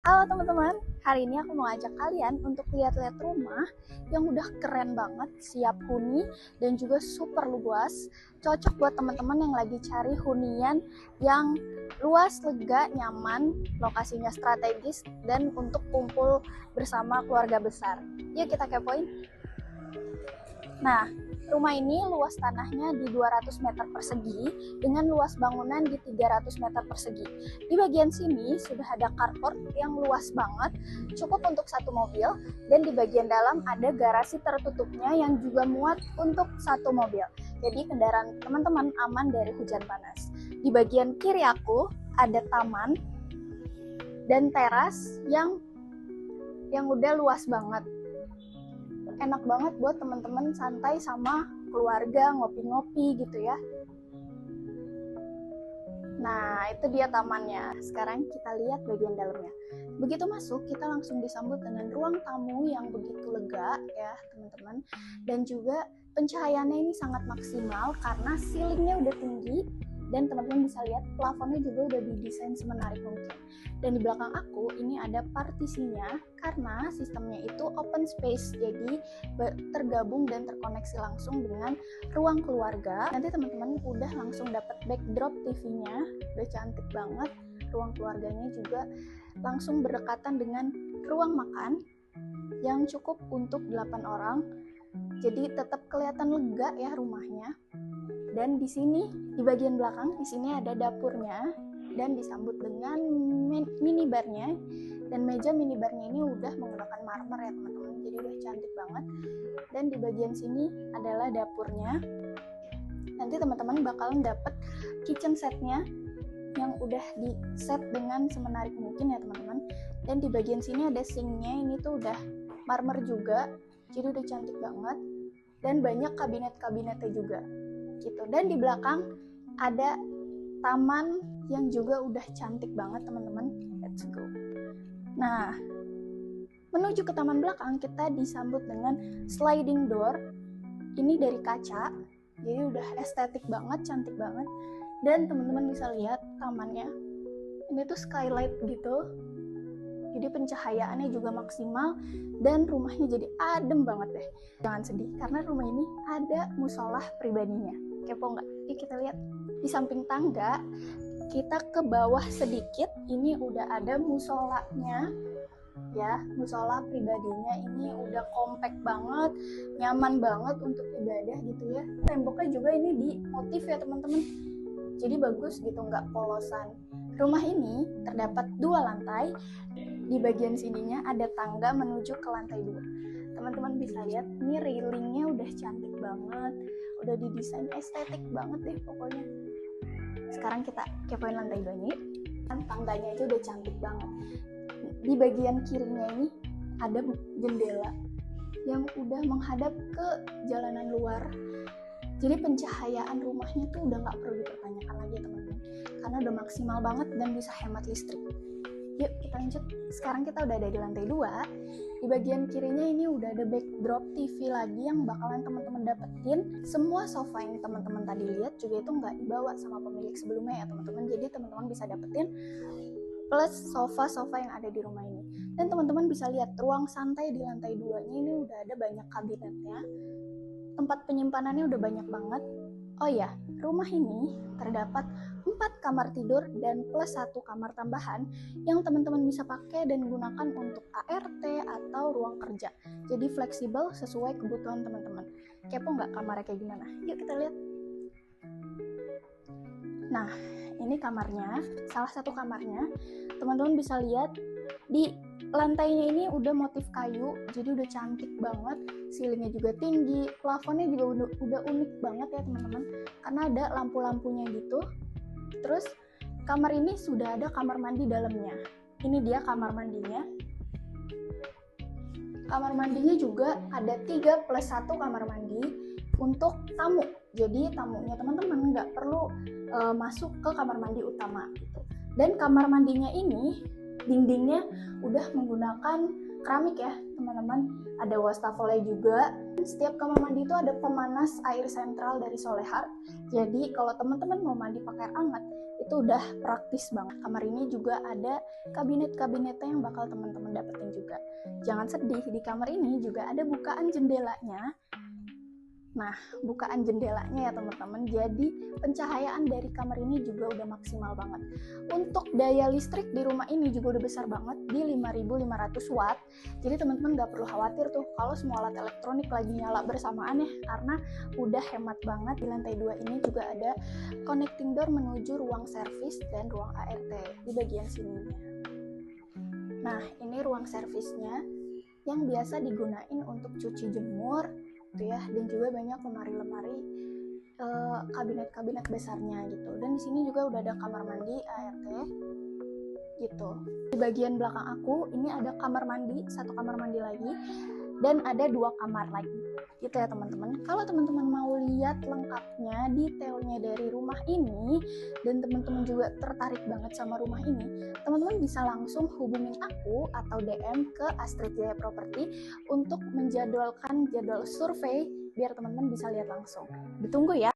Halo teman-teman, hari ini aku mau ajak kalian untuk lihat-lihat rumah yang udah keren banget, siap huni dan juga super luas. Cocok buat teman-teman yang lagi cari hunian yang luas, lega, nyaman, lokasinya strategis dan untuk kumpul bersama keluarga besar. Yuk kita kepoin. Nah, rumah ini luas tanahnya di 200 meter persegi dengan luas bangunan di 300 meter persegi. Di bagian sini sudah ada carport yang luas banget, cukup untuk satu mobil, dan di bagian dalam ada garasi tertutupnya yang juga muat untuk satu mobil. Jadi kendaraan teman-teman aman dari hujan panas. Di bagian kiri aku ada taman dan teras yang udah luas banget. Enak banget buat teman-teman santai sama keluarga, ngopi-ngopi gitu ya. Nah, itu dia tamannya. Sekarang kita lihat bagian dalamnya. Begitu masuk, kita langsung disambut dengan ruang tamu yang begitu lega ya, teman-teman. Dan juga pencahayaannya ini sangat maksimal karena ceilingnya udah tinggi. Dan teman-teman bisa lihat plafonnya juga udah didesain semenarik mungkin. Dan di belakang aku ini ada partisinya karena sistemnya itu open space, jadi tergabung dan terkoneksi langsung dengan ruang keluarga. Nanti teman-teman udah langsung dapat backdrop TV-nya, udah cantik banget. Ruang keluarganya juga langsung berdekatan dengan ruang makan yang cukup untuk 8 orang. Jadi tetap kelihatan lega ya rumahnya. Dan di sini di bagian belakang di sini ada dapurnya dan disambut dengan minibarnya, dan meja minibarnya ini udah menggunakan marmer ya teman-teman, jadi udah cantik banget. Dan di bagian sini adalah dapurnya. Nanti teman-teman bakalan dapet kitchen setnya yang udah di set dengan semenarik mungkin ya teman-teman. Dan di bagian sini ada sinknya, ini tuh udah marmer juga, jadi udah cantik banget. Dan banyak kabinet-kabinetnya juga gitu. Dan di belakang ada taman yang juga udah cantik banget teman-teman. Let's go. Nah, menuju ke taman belakang kita disambut dengan sliding door. Ini dari kaca, jadi udah estetik banget, cantik banget. Dan teman-teman bisa lihat tamannya, ini tuh skylight gitu, jadi pencahayaannya juga maksimal dan rumahnya jadi adem banget deh. Jangan sedih karena rumah ini ada musolah pribadinya. Kepo nggak? Yuk kita lihat. Di samping tangga kita ke bawah sedikit, ini udah ada musolanya ya, musola pribadinya. Ini udah compact banget, nyaman banget untuk ibadah gitu ya. Temboknya juga ini di motif ya teman-teman, jadi bagus gitu, nggak polosan. Rumah ini terdapat 2 lantai. Di bagian sininya ada tangga menuju ke lantai 2. Teman-teman bisa lihat, ini railingnya udah cantik banget, udah didesain estetik banget deh pokoknya. Sekarang kita kepoin lantai 2 ini. Tangganya aja udah cantik banget. Di bagian kirinya ini ada jendela yang udah menghadap ke jalanan luar. Jadi pencahayaan rumahnya tuh udah gak perlu dipertanyakan lagi ya teman-teman, karena udah maksimal banget dan bisa hemat listrik. Yuk kita lanjut. Sekarang kita udah ada di lantai 2. Di bagian kirinya ini udah ada backdrop TV lagi yang bakalan teman-teman dapetin. Semua sofa yang teman-teman tadi lihat juga itu nggak dibawa sama pemilik sebelumnya ya teman-teman, jadi teman-teman bisa dapetin plus sofa-sofa yang ada di rumah ini. Dan teman-teman bisa lihat ruang santai di lantai 2-nya ini udah ada banyak kabinetnya. Tempat penyimpanannya udah banyak banget. Oh ya, rumah ini terdapat 4 kamar tidur dan plus 1 kamar tambahan yang teman-teman bisa pakai dan gunakan untuk ART atau ruang kerja. Jadi fleksibel sesuai kebutuhan teman-teman. Kepo nggak kamarnya kayak gimana? Yuk kita lihat. Nah, ini kamarnya, salah satu kamarnya. Teman-teman bisa lihat di lantainya ini udah motif kayu, jadi udah cantik banget. Ceilingnya juga tinggi, plafonnya juga udah unik banget ya teman-teman, karena ada lampu-lampunya gitu. Terus kamar ini sudah ada kamar mandi dalamnya. Ini dia kamar mandinya. Kamar mandinya juga ada 3 plus 1 kamar mandi untuk tamu. Jadi tamunya teman-teman nggak perlu masuk ke kamar mandi utama gitu. Dan kamar mandinya ini dindingnya udah menggunakan keramik ya teman-teman. Ada wastafelnya juga. Setiap kamar mandi itu ada pemanas air sentral dari Solehar. Jadi kalau teman-teman mau mandi pakai air hangat, itu udah praktis banget. Kamar ini juga ada kabinet-kabinetnya yang bakal teman-teman dapetin juga. Jangan sedih, di kamar ini juga ada bukaan jendelanya. Nah, bukaan jendelanya ya teman-teman, jadi pencahayaan dari kamar ini juga udah maksimal banget. Untuk daya listrik di rumah ini juga udah besar banget, di 5500 watt. Jadi teman-teman gak perlu khawatir tuh kalau semua alat elektronik lagi nyala bersamaan ya, karena udah hemat banget. Di lantai 2 ini juga ada connecting door menuju ruang servis dan ruang ART di bagian sini. Nah, ini ruang servisnya yang biasa digunain untuk cuci jemur gitu ya, dan juga banyak lemari-lemari kabinet-kabinet besarnya gitu. Dan di sini juga udah ada kamar mandi ART gitu. Di bagian belakang aku ini ada kamar mandi, satu kamar mandi lagi, dan ada 2 kamar lagi gitu ya teman-teman. Kalau teman-teman mau lihat lengkapnya, detailnya dari rumah ini, dan teman-teman juga tertarik banget sama rumah ini, teman-teman bisa langsung hubungin aku atau DM ke Astrid Jaya Property untuk menjadwalkan jadwal survei biar teman-teman bisa lihat langsung. Ditunggu ya.